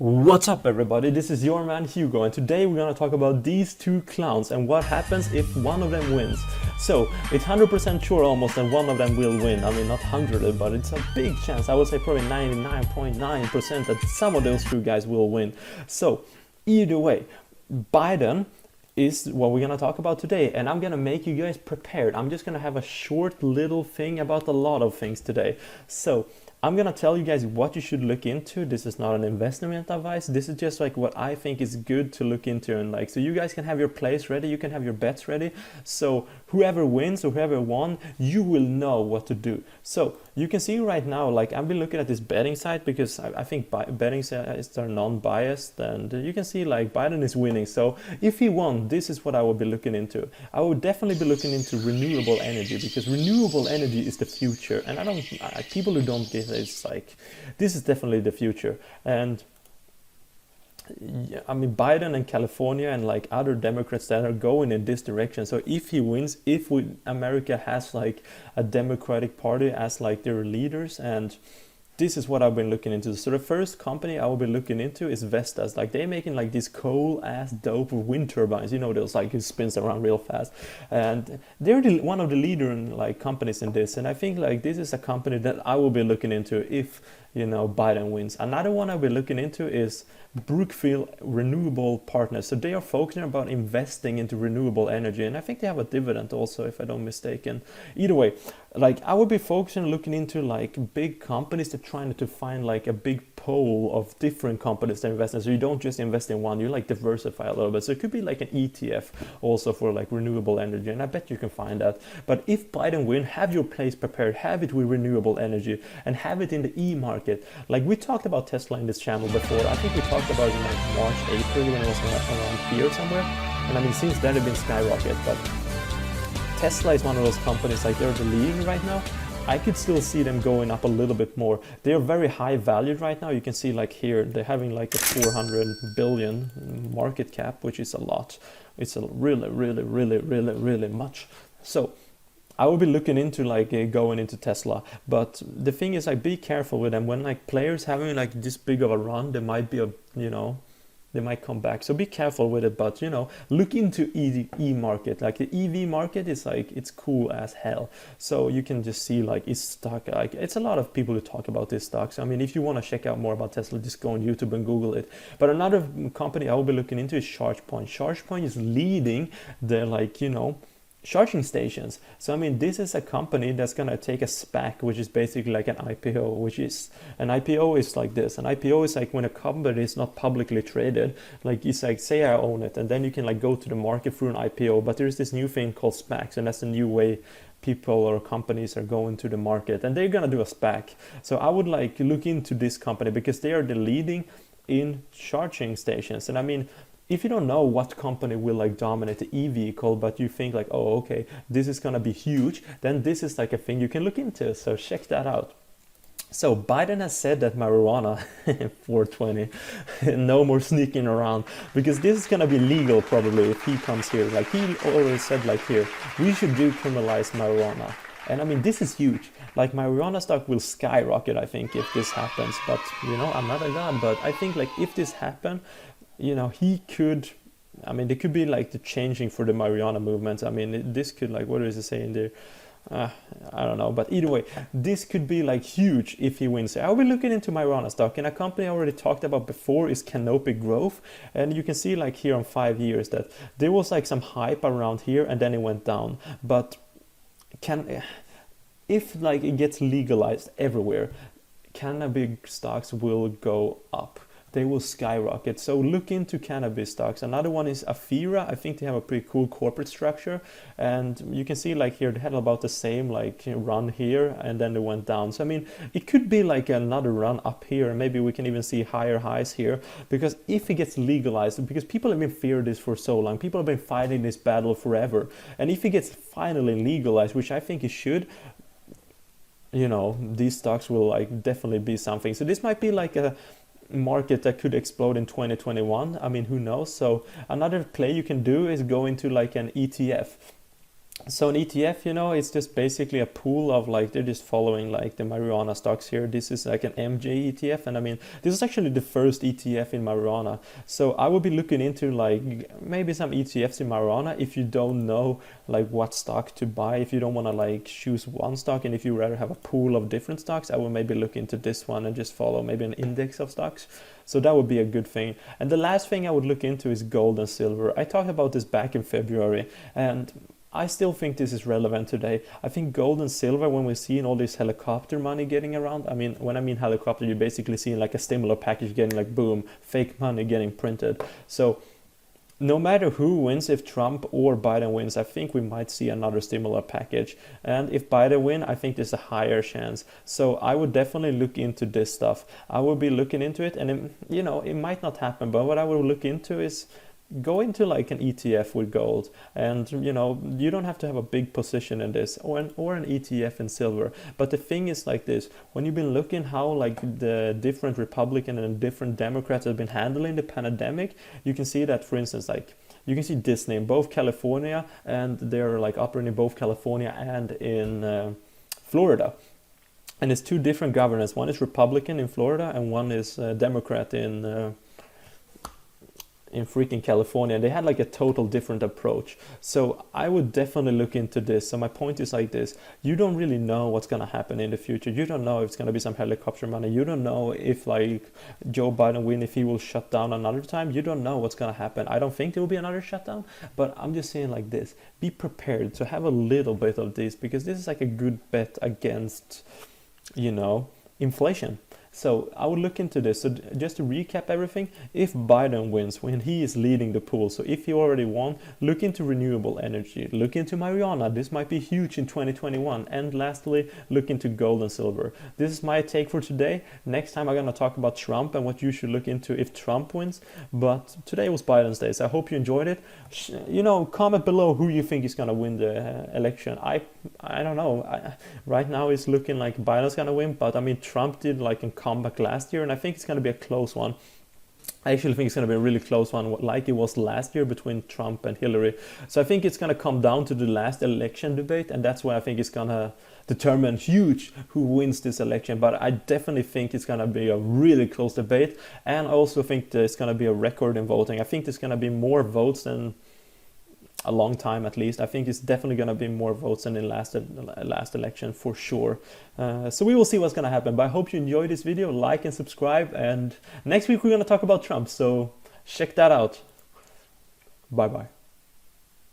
What's up, everybody? This is your man Hugo, and today we're gonna talk about these two clowns and what happens if one of them wins. So, it's 100% sure almost that one of them will win. I mean, not 100, but it's a big chance. I would say probably 99.9% that some of those two guys will win. So, either way, Biden is what we're gonna talk about today, and I'm gonna make you guys prepared. I'm just gonna have a short little thing about a lot of things today. So, I'm gonna tell you guys what you should look into. This is not an investment advice. This is just like what I think is good to look into, and like so you guys can have your plays ready, you can have your bets ready. So whoever wins or whoever won, you will know what to do. So you can see right now, like I've been looking at this betting site because I think betting sites are non-biased, and you can see like Biden is winning. So if he won, this is what I would be looking into. I would definitely be looking into renewable energy because renewable energy is the future, and people who don't get it's like this is definitely the future. And yeah, I mean Biden and California and like other Democrats that are going in this direction. So if he wins, if America has like a Democratic Party as like their leaders, and this is what I've been looking into. So the first company I will be looking into is Vestas. Like they're making like these cool ass dope wind turbines. You know, those like it spins around real fast, and they're one of the leader in like companies in this. And I think like this is a company that I will be looking into if Biden wins. Another one I'll be looking into is Brookfield Renewable Partners. So they are focusing about investing into renewable energy, and I think they have a dividend also, if I don't mistaken. Either way, like I would be focusing looking into like big companies that trying to find like a big pool of different companies to invest in. So you don't just invest in one, you like diversify a little bit. So it could be like an ETF also for like renewable energy, and I bet you can find that. But if Biden win, have your place prepared, have it with renewable energy, and have it in the e-market. Like we talked about Tesla in this channel before. I think we talked about it in like March, April when it was around here somewhere. And I mean since then it's been skyrocket, but Tesla is one of those companies, like they're the leading right now. I could still see them going up a little bit more. They're very high valued right now. You can see like here, they're having like a 400 billion market cap, which is a lot. It's a really much. So I will be looking into like going into Tesla, but the thing is like be careful with them. When like players having like this big of a run, there might be they might come back. So be careful with it, but look into e-market. Like the EV market is like, it's cool as hell. So you can just see like it's stock, like it's a lot of people who talk about this stock. So I mean, if you want to check out more about Tesla, just go on YouTube and Google it. But another company I will be looking into is ChargePoint. ChargePoint is leading the charging stations. So I mean, this is a company that's gonna take a SPAC, which is basically like an IPO, which is an IPO is like this. An IPO is like when a company is not publicly traded. Like it's like say I own it, and then you can like go to the market through an IPO. But there's this new thing called SPACs, and that's a new way people or companies are going to the market, and they're gonna do a SPAC. So I would like look into this company because they are the leading in charging stations. And I mean, if you don't know what company will like dominate the e-vehicle, but you think like, oh, okay, this is gonna be huge, then this is like a thing you can look into. So check that out. So Biden has said that marijuana, 420, no more sneaking around, because this is gonna be legal probably if he comes here. Like he already said like here, we should decriminalize marijuana. And I mean, this is huge. Like marijuana stock will skyrocket, I think, if this happens. But I'm not a god, but I think like if this happen, he could, I mean, there could be like the changing for the marijuana movement. I mean, this could like, what does it say in there? I don't know, but either way, this could be like huge if he wins. I'll be looking into marijuana stock, and a company I already talked about before is Canopy Growth. And you can see like here on 5 years that there was like some hype around here and then it went down. But if like it gets legalized everywhere, cannabis stocks will go up. They will skyrocket. So look into cannabis stocks. Another one is Afira. I think they have a pretty cool corporate structure, and you can see like here they had about the same like run here, and then they went down. So I mean, it could be like another run up here, and maybe we can even see higher highs here, because if it gets legalized, because people have been fearing this for so long, people have been fighting this battle forever, and if it gets finally legalized, which I think it should, these stocks will like definitely be something. So this might be like a market that could explode in 2021. I mean, who knows? So another play you can do is go into like an ETF. So an ETF, you know, it's just basically a pool of like they're just following like the marijuana stocks here. This is like an MJ ETF, and I mean this is actually the first ETF in marijuana. So I would be looking into like maybe some ETFs in marijuana if you don't know like what stock to buy. If you don't want to like choose one stock, and if you rather have a pool of different stocks, I would maybe look into this one and just follow maybe an index of stocks. So that would be a good thing. And the last thing I would look into is gold and silver. I talked about this back in February, and I still think this is relevant today. I think gold and silver, when we're seeing all this helicopter money getting around, I mean, when I mean helicopter, you're basically seeing like a stimulus package getting like boom, fake money getting printed. So no matter who wins, if Trump or Biden wins, I think we might see another stimulus package. And if Biden win, I think there's a higher chance. So I would definitely look into this stuff. I will be looking into it, and you know, it might not happen, but what I will look into is go into like an ETF with gold, and you know, you don't have to have a big position in this, or an ETF in silver. But the thing is like this: when you've been looking how like the different Republican and different Democrats have been handling the pandemic, you can see that, for instance, like you can see Disney in both California, and they're like operating in both California and in Florida. And it's two different governors. One is Republican in Florida, and one is Democrat in freaking California. They had like a total different approach. So I would definitely look into this. So my point is like this: you don't really know what's gonna happen in the future. You don't know if it's gonna be some helicopter money. You don't know if like Joe Biden win, if he will shut down another time. You don't know what's gonna happen. I don't think there will be another shutdown, but I'm just saying like this: be prepared to have a little bit of this, because this is like a good bet against, you know, inflation. So I would look into this. So just to recap everything, if Biden wins, when he is leading the pool, so if he already won, look into renewable energy, look into marijuana. This might be huge in 2021. And lastly, look into gold and silver. This is my take for today. Next time I'm going to talk about Trump and what you should look into if Trump wins. But today was Biden's day, so I hope you enjoyed it. You know, comment below who you think is going to win the election. I don't know. Right now it's looking like Biden's going to win, but I mean, Trump did like a comeback last year, and I think it's going to be a close one. I actually think it's going to be a really close one, like it was last year between Trump and Hillary. So I think it's going to come down to the last election debate, and that's why I think it's going to determine huge who wins this election. But I definitely think it's going to be a really close debate, and I also think there's going to be a record in voting. I think there's going to be more votes than a long time, at least. I think it's definitely going to be more votes than in last election for sure. So we will see what's going to happen. But I hope you enjoyed this video. Like and subscribe. And next week we're going to talk about Trump. So check that out. Bye bye.